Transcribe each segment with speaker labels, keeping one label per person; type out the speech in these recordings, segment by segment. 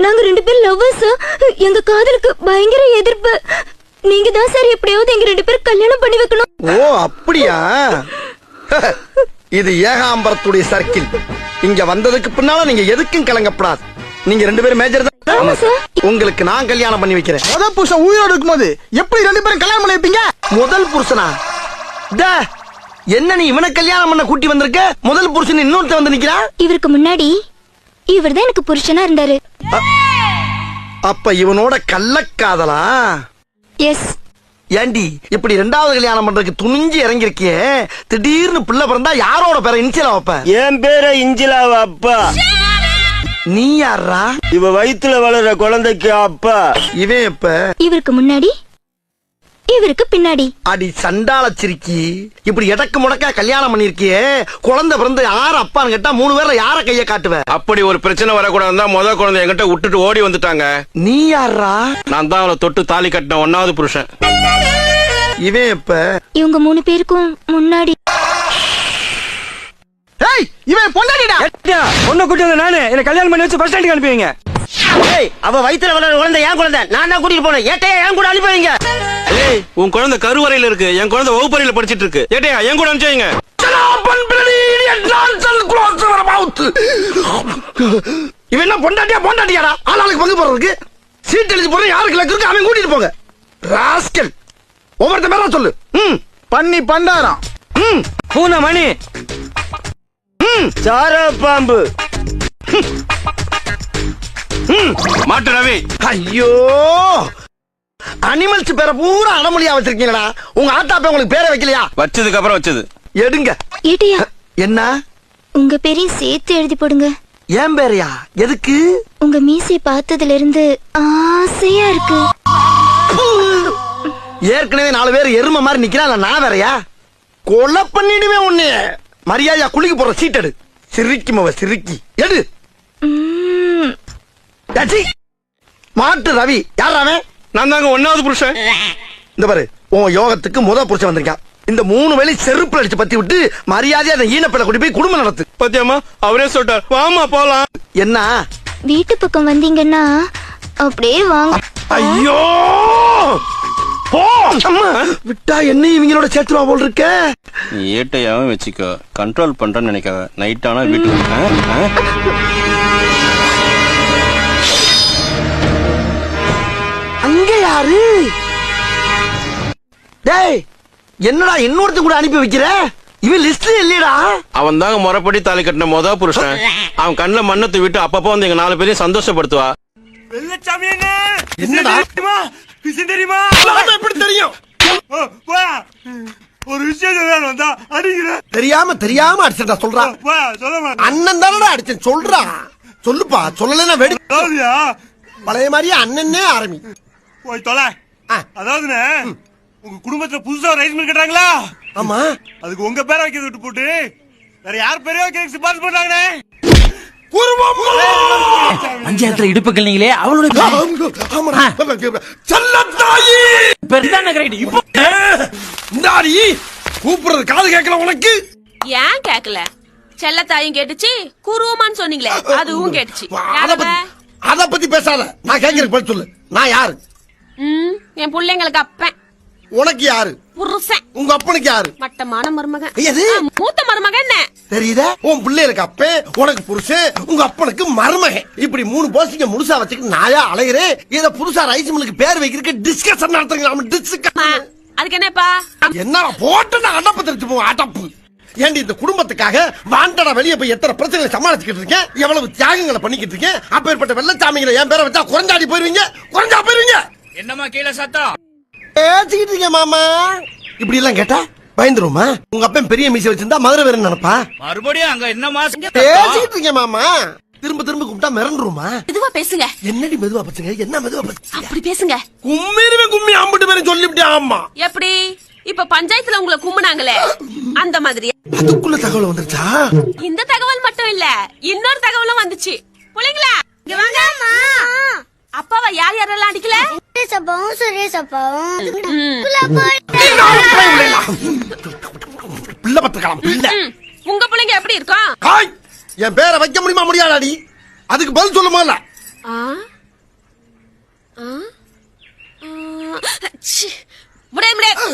Speaker 1: நாங்க 2 பேரும் லவ்வர்ஸ். எங்க காதலுக்கு பயங்கர எதிர்ப்பு. நீங்க தான் சார் எப்படியாவது எங்க 2 பேரும் கல்யாணம் பண்ணி வைக்கணும்.
Speaker 2: ஓ அப்படியா? இது ஏகாம்பரத்துடைய சர்க்கிள். இங்க வந்ததுக்கு பின்னால நீங்க எதுக்கும் கலங்கப்படாது. நீங்க 2 பேரும் மேஜர் தான்.
Speaker 1: ஆமா சார்.
Speaker 2: உங்களுக்கு நான் கல்யாணம் பண்ணி வைக்கிறேன்.
Speaker 3: முதல் புருஷன் உயிரோடு இருக்கும்போது எப்படி 2 பேரும் கல்யாணம் பண்ணி வைப்பீங்க?
Speaker 2: முதல் புருஷனா? என்ன நீ இவனை கல்யாணம் பண்ண கூட்டி வந்திருக்க? முதல் புருஷன் இன்னொருத்த வந்து நிக்கிறா.
Speaker 1: இவருக்கு முன்னாடி இவர்தான் எனக்கு புருஷனா இருந்தாரு.
Speaker 2: அப்ப இவனோட கள்ளக்காதலா?
Speaker 1: எஸ்.
Speaker 2: ஏண்டி இப்படி 2வது கல்யாணம் பண்றதுக்கு துணிஞ்சு இறங்கி இருக்கியே, திடீர்னு பிள்ளை பிறந்தா யாரோட பேரை இன்சிலா வைப்ப?
Speaker 4: என் பேரை இஞ்சிலாவ அப்பா.
Speaker 2: நீ யாரா?
Speaker 4: இவ வயித்துல வளர்ற குழந்தைக்கு அப்பா.
Speaker 2: இவன் எப்ப?
Speaker 1: இவருக்கு முன்னாடி இவருக்கு பின்னாடி.
Speaker 2: அடி சண்டால சிரிக்கி, இப்படி எடக்கு முடக்கா கல்யாணம் பண்ணிருக்கியே, குழந்தை பிறந்து யார அப்பான்னு கேட்டா 3 பேர்ல யார கைய காட்டுவ?
Speaker 5: அப்படி ஒரு பிரச்சனை வரக்கூடாதுதான் முத குழந்தை என்கிட்ட விட்டுட்டு ஓடி வந்துட்டாங்க.
Speaker 2: நீ யாரா?
Speaker 5: நான் தான் அவளை தொட்டு தாலி கட்டின 1வது புருஷன்.
Speaker 2: இவன் எப்ப?
Speaker 1: இவங்க 3 பேருக்கும் முன்னாடி.
Speaker 3: ஏய், இவன் பொண்டாட்டிடா.
Speaker 4: பொண்ணு கூட்டி வந்த நானு என்ன கல்யாணம் பண்ணி வச்சு பஸ் ஸ்டாண்டுக்கு அனுப்புவீங்க. அவ வயித்துல வளர்ற குழந்தை என் குழந்தை. நான் தான் கூட்டிட்டு போனேன். ஏட்டையா என் கூட அனுப்புவீங்க.
Speaker 5: ஏய், உன் குழந்தை கருவறையில இருக்கு, என் குழந்தை வகுப்பறையில படிச்சிட்டு இருக்கு. ஏட்டையா என் கூட அனுப்பிச்சீங்க.
Speaker 2: இவன் என்ன பொண்டாட்டியாடா? ஆளாளுக்கு பங்கு போறதுக்கு சீட் எழுதி போற யாருக்கு இருக்கு அவன் கூட்டிட்டு போங்க. ராஸ்கல், ஒவ்வொருத்த மேல சொல்லு.
Speaker 3: பண்ணி பண்டாரம்.
Speaker 4: பூனை மணி. சார பாம்பு.
Speaker 5: மாட்டு ரவி.
Speaker 2: ஐயோ, அனிமல்ஸ் பேரை பூரா அடமொழியா வச்சிருக்கீங்களா? உங்க ஆத்தாப்ப உங்களுக்கு பேரை வைக்கலையா?
Speaker 5: வச்சதுக்கு அப்புறம் வச்சது.
Speaker 2: எடுங்க.
Speaker 1: ஏட்டையா,
Speaker 2: என்ன?
Speaker 1: உங்க பேரையும் சேர்த்து எழுதி போடுங்க.
Speaker 2: ஏன் பேரையா? எதுக்கு?
Speaker 1: உங்க மீசை பார்த்ததுல இருந்து ஆசையா இருக்கு.
Speaker 2: ஏற்கனவே 4 பேர் எருமை மாதிரி நிக்கிறான், நான் வேறையா? கொலை பண்ணிடுவேன் உன்னை. மரியாதையா குளிக்க போற சீட் எடு. சிரிக்குமவ சிரிக்கி எடு. மாட்டு ரவி யார் அவன்?
Speaker 5: நான் தாங்க 1வது புருஷன்.
Speaker 2: இந்த பாரு, உன் யோகத்துக்கு முத புருஷன் வந்திருக்கான். இந்த 3 வேளை செருப்பு அடிச்சு பத்தி விட்டு மரியாதையா அந்த ஈனப்பட கூட்டி போய் குடும்பம் நடத்து.
Speaker 5: பத்தியம்மா அவரே சொல்லிட்டார், வாமா போலாம்.
Speaker 2: என்ன?
Speaker 1: வீட்டு பக்கம் வந்தீங்கன்னா அப்படியே வாங்க.
Speaker 2: ஐயோ போ. அம்மா விட்டா என்ன இவங்களோட சேர்த்துவா போல் இருக்க.
Speaker 5: நீ ஏட்டையாவும் வச்சுக்கோ, கண்ட்ரோல் பண்றேன்னு நினைக்காத. நைட் ஆனா வீட்டுக்கு.
Speaker 2: அங்க யாரு? டேய், என்னடா இன்னொருத்த கூட அனுப்பி வைக்கிற? இவன் லிஸ்ட்ல இல்லையடா.
Speaker 5: அவன் தாங்க முறைப்படி தாலி கட்டின முத புருஷன். அவன் கண்ணுல மண்ணத்தை விட்டு அப்பப்போ வந்து எங்க 4 பேரையும் சந்தோஷப்படுத்துவா.
Speaker 2: என்னடா
Speaker 4: தெரியுமா?
Speaker 2: எப்படி தெரியும்?
Speaker 4: ஒரு விஷயம் வந்தா அடிக்கிறேன்.
Speaker 2: தெரியாம அடிச்சா சொல்றா. அண்ணன் தானடா அடிச்சேன் சொல்றா. சொல்லுப்பா, சொல்லலைன்னா வெடி. பழைய மாதிரியே அண்ணனே ஆரம்பி.
Speaker 4: போய் தொலை. அதாவதுண்ணே, உங்க குடும்பத்துல புதுசா ரைஸ் மில் கட்டுறாங்களா?
Speaker 2: ஆமா.
Speaker 4: அதுக்கு உங்க பேரை வைக்க விட்டு போட்டு வேற யார் பேரையோ கேக் சிபாரிசு பண்றாங்கண்ணே.
Speaker 6: பஞ்சாயத்துல இடுப்பு கிள்ளிங்களே அவளோட
Speaker 2: கூப்பிடுறது காது கேட்கல உனக்கு?
Speaker 7: ஏன் கேக்கல? செல்லத்தாயும் கேட்டுச்சு, குருவமான்னு சொன்னீங்களே அதுவும் கேட்டுச்சு.
Speaker 2: அத பத்தி பேசாத. நான் கேட்கறதுக்கு பதில் சொல்லு. நான் யாரு?
Speaker 7: என் பிள்ளைங்களுக்கு அப்பன்.
Speaker 2: உனக்கு யாரு?
Speaker 7: புருஷன்.
Speaker 2: உங்க அப்பனுக்கு யாரு?
Speaker 7: மட்டமான மருமகன்.
Speaker 2: எது?
Speaker 7: மூத்த மருமகன். என்ன
Speaker 2: தெரியுதா? உன் பிள்ளைகளுக்கு அப்பன், உனக்கு புருஷன், உங்க அப்பனுக்கு மருமகன். இப்படி 3 போஸ்டிங்க முழுசா வச்சுக்கிட்டு நாயா அலையிறேன். இத புதுசா ரைஸ் மில்லுக்கு பேர் வைக்கிறதுக்கு டிஸ்கஷன் நடத்துறீங்க.
Speaker 7: அதுக்கு என்னப்பா?
Speaker 2: என்ன போட்டு நான் அடப்பு தெரிச்சு போவோம். அடப்பு ஏண்டி இந்த குடும்பத்துக்காக வாண்டடா வெளியே போய் எத்தனை பிரச்சனைகளை சமாளிச்சுக்கிட்டு இருக்கேன், எவ்வளவு தியாகங்களை பண்ணிக்கிட்டு இருக்கேன். அப்பேற்பட்ட வெள்ளச்சாமிகளை என் பேரை வச்சா குறைஞ்சாடி போயிருவீங்க.
Speaker 6: என்னமா கீழே சத்தம்
Speaker 2: பேசிக்கிட்டு இருக்கேன் மாமா. இப்படி எல்லாம் கேட்டா பயந்துருமா? உங்க அப்பன் பெரிய மீசை வச்சிருந்தா மதுரை வேற நினைப்பா.
Speaker 6: மறுபடியும் அங்க என்னமா
Speaker 2: பேசிக்கிட்டு இருக்கேன் மாமா. திரும்ப கூப்பிட்டா மிரண்டுருமா?
Speaker 7: மெதுவா பேசுங்க.
Speaker 2: என்னடி மெதுவா பேசுங்க? என்ன மெதுவா பேசுங்க?
Speaker 7: அப்படி பேசுங்க.
Speaker 2: கும்மி ஆம்பிட்டு பேரும் சொல்லிவிட்டேன். ஆமா.
Speaker 7: எப்படி? இப்ப பஞ்சாயத்துல உங்களை கும்பினாங்களே அந்த மாதிரி.
Speaker 2: அதுக்குள்ள தகவல் வந்துருச்சா?
Speaker 7: இந்த தகவல் மட்டும் இல்ல, இன்னொரு தகவலும் வந்துச்சு. பிள்ளைங்களா இங்க வாங்க. அப்பாவை யார் யாரெல்லாம் அடிக்கல?
Speaker 2: பிள்ளை பத்திரக்கலாம். பிள்ளை
Speaker 7: உங்க பிள்ளைங்க எப்படி இருக்கும்?
Speaker 2: என் பேரை வைக்க முடியுமா? முடியாதாடி? அதுக்கு பதில் சொல்லுமா?
Speaker 7: முடியாது முடியாது.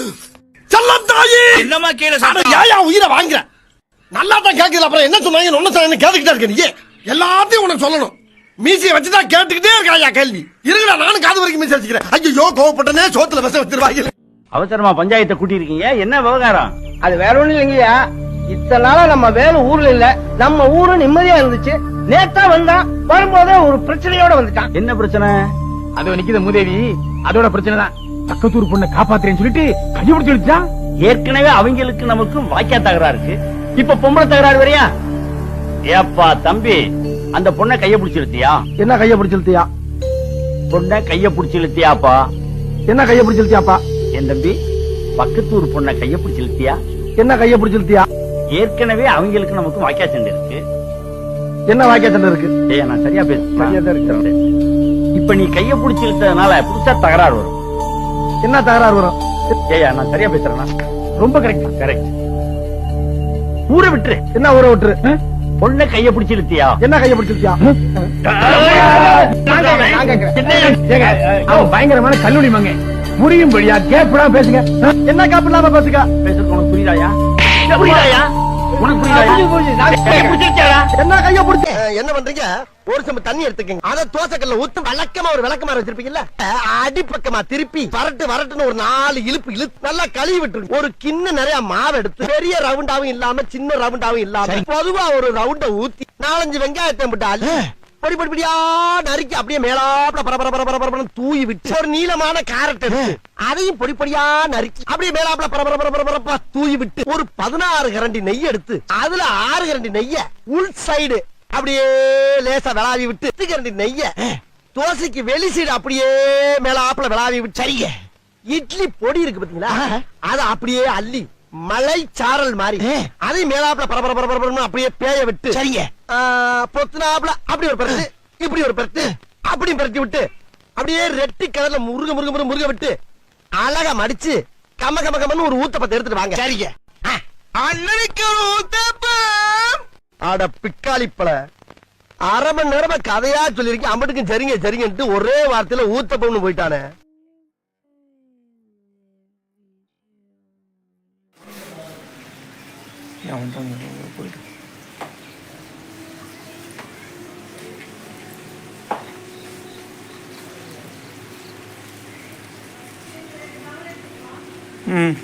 Speaker 2: செல்லம் தாயி
Speaker 6: என்னம்மா கீழே
Speaker 2: அட,
Speaker 6: சத்தம்?
Speaker 2: ஏயா உயிரை வாங்குற? நல்லா தான் கேக்குது, அப்புறம் என்ன சொன்னாங்க ஒண்ணு சொன்னாங்க கேட்டுக்கிட்டே இருக்க நீ. எல்லாத்தையும் உனக்கு சொல்லணும். மீசியை வச்சுதான் கேட்டுக்கிட்டே இருக்காயா கேள்வி. இருங்கடா, நானும் காது வரைக்கும் மீசி வச்சுக்கிறேன். ஐயோ கோவப்பட்டனே, சோத்துல விஷம் வச்சிருவாங்க.
Speaker 4: அவசரமா பஞ்சாயத்தை கூட்டியிருக்கீங்க, என்ன விவகாரம்? அது வேற ஒண்ணும் இல்லைங்கய்யா. இத்தனை நாளா நம்ம வேலை ஊர்ல இல்ல, நம்ம ஊரு நிம்மதியா இருந்துச்சு. நேத்தா வந்தான், வரும்போதே ஒரு பிரச்சனையோட வந்துட்டான். என்ன பிரச்சனை?
Speaker 3: அது நிக்கித மூதேவி, அதோட பிரச்சனை தான். பக்கத்தூர் பொண்ணை காப்பாத்துறேன்னு சொல்லிட்டு கையை பிடிச்சு வச்சான்.
Speaker 4: ஏற்கனவே அவங்களுக்கு நமக்கும் வாய்க்கா தகராறு இருக்கு, இப்ப பொம்பளை தகராறு வரையா? ஏப்பா தம்பி, அந்த பொண்ணை கைய பிடிச்சு இழுத்தியா?
Speaker 3: என்ன கையை பிடிச்சு இழுத்தியா?
Speaker 4: பொண்ணை கைய பிடிச்சு இழுத்தியாப்பா?
Speaker 3: என்ன கையை பிடிச்சு இழுத்தியாப்பா?
Speaker 4: என் தம்பி, பக்கத்தூர் பொண்ணை கைய பிடிச்சு இழுத்தியா?
Speaker 3: என்ன கையை பிடிச்சு இழுத்தியா?
Speaker 4: ஏற்கனவே அவங்களுக்கு நமக்கும் வாய்க்கா சண்டை இருக்கு.
Speaker 3: என்ன வாக்கிய சண்டை இருக்கு?
Speaker 4: ஏய், நான் சரியா பேசுறேன்.
Speaker 3: சரியா தான் இருக்கிறேன்.
Speaker 4: இப்ப நீ கைய பிடிச்சு இழுத்ததுனால புதுசா தகராறு வரும்.
Speaker 3: என்ன தகராறு வரும்?
Speaker 4: ஏயா, நான் சரியா பேசுறேனா?
Speaker 3: ரொம்ப கரெக்ட்.
Speaker 4: கரெக்ட். ஊரை விட்டுரு.
Speaker 3: என்ன ஊரை விட்டுரு?
Speaker 4: பொண்ணை கைய பிடிச்சு இழுத்தியா?
Speaker 3: என்ன கையை பிடிச்சு இழுத்தியா? அவன் பயங்கரமான கல்லூரி மங்க, புரியும் படியா கேப்படா பேசுங்க. என்ன காப்பு இல்லாம பேசுங்க.
Speaker 4: பேசுறது உனக்கு புரியுதாயா? புரியுதாயா? உனக்கு புரியுதாயா? கைய பிடிச்சு இழுத்தியாடா?
Speaker 3: என்ன கையை பிடிச்சு?
Speaker 2: என்ன பண்றீங்க? ஒரு சம்பு தண்ணி எடுத்துக்கங்க. அத தோசைக்கல்ல ஊத்து வழக்கமா ஒரு விளக்கமா வச்சிருப்பீங்கல்ல, அடிப்பக்கமா திருப்பி வரட்டுன்னு ஒரு 4 இழுப்பு இழுத்து நல்லா கழுவி விட்டுருங்க. ஒரு கிண்ண நிறைய மாவு எடுத்து, பெரிய ரவுண்டாவும் இல்லாம சின்ன ரவுண்டாவும் இல்லாம பொதுவா ஒரு ரவுண்ட ஊத்தி 4-5 வெங்காயத்தை போட்டு அள்ளி பொடி பொடி பொடியா நறுக்கி அப்படியே மேலாப்ல பரபர தூவி விட்டு, ஒரு நீளமான கேரட் எடுத்து அதையும் பொடி பொடியா நறுக்கி அப்படியே மேலாப்ல பரபர தூவி விட்டு, ஒரு 16 கரண்டி நெய் எடுத்து அதுல 6 கரண்டி நெய்ய உள் சைடு அப்படியே லேசா விளாவி விட்டு, 8 கரண்டி நெய்ய தோசைக்கு வெளி சைடு அப்படியே மேலாப்ல விளாவி விட்டு, சரிங்க இட்லி பொடி இருக்கு பாத்தீங்களா, அத அப்படியே அள்ளி மலை சாரல் மாதிரி அதை மேலாப்ல பரபர அப்படியே பேய விட்டு, சரிங்க பொத்துனாப்ல அப்படி ஒரு பரட்டு, இப்படி ஒரு பரட்டு, அப்படி பரட்டி விட்டு, அப்படியே ரெட்டி கலர்ல முருக விட்டு அழகா மடிச்சு கம்மன்னு ஒரு ஊத்தப்பத்தை எடுத்துட்டு வாங்க. சரிங்க. அண்ணனுக்கு ஊத்தப்பம். அட பிக்காளிப்பல, அரை மணி நேரமா கதையா சொல்லிருக்கேன். அம்பட்டுக்கும் சரிங்க ஒரே வார்த்தையில ஊத்தப்பம்னு போயிட்டானே.
Speaker 6: ம்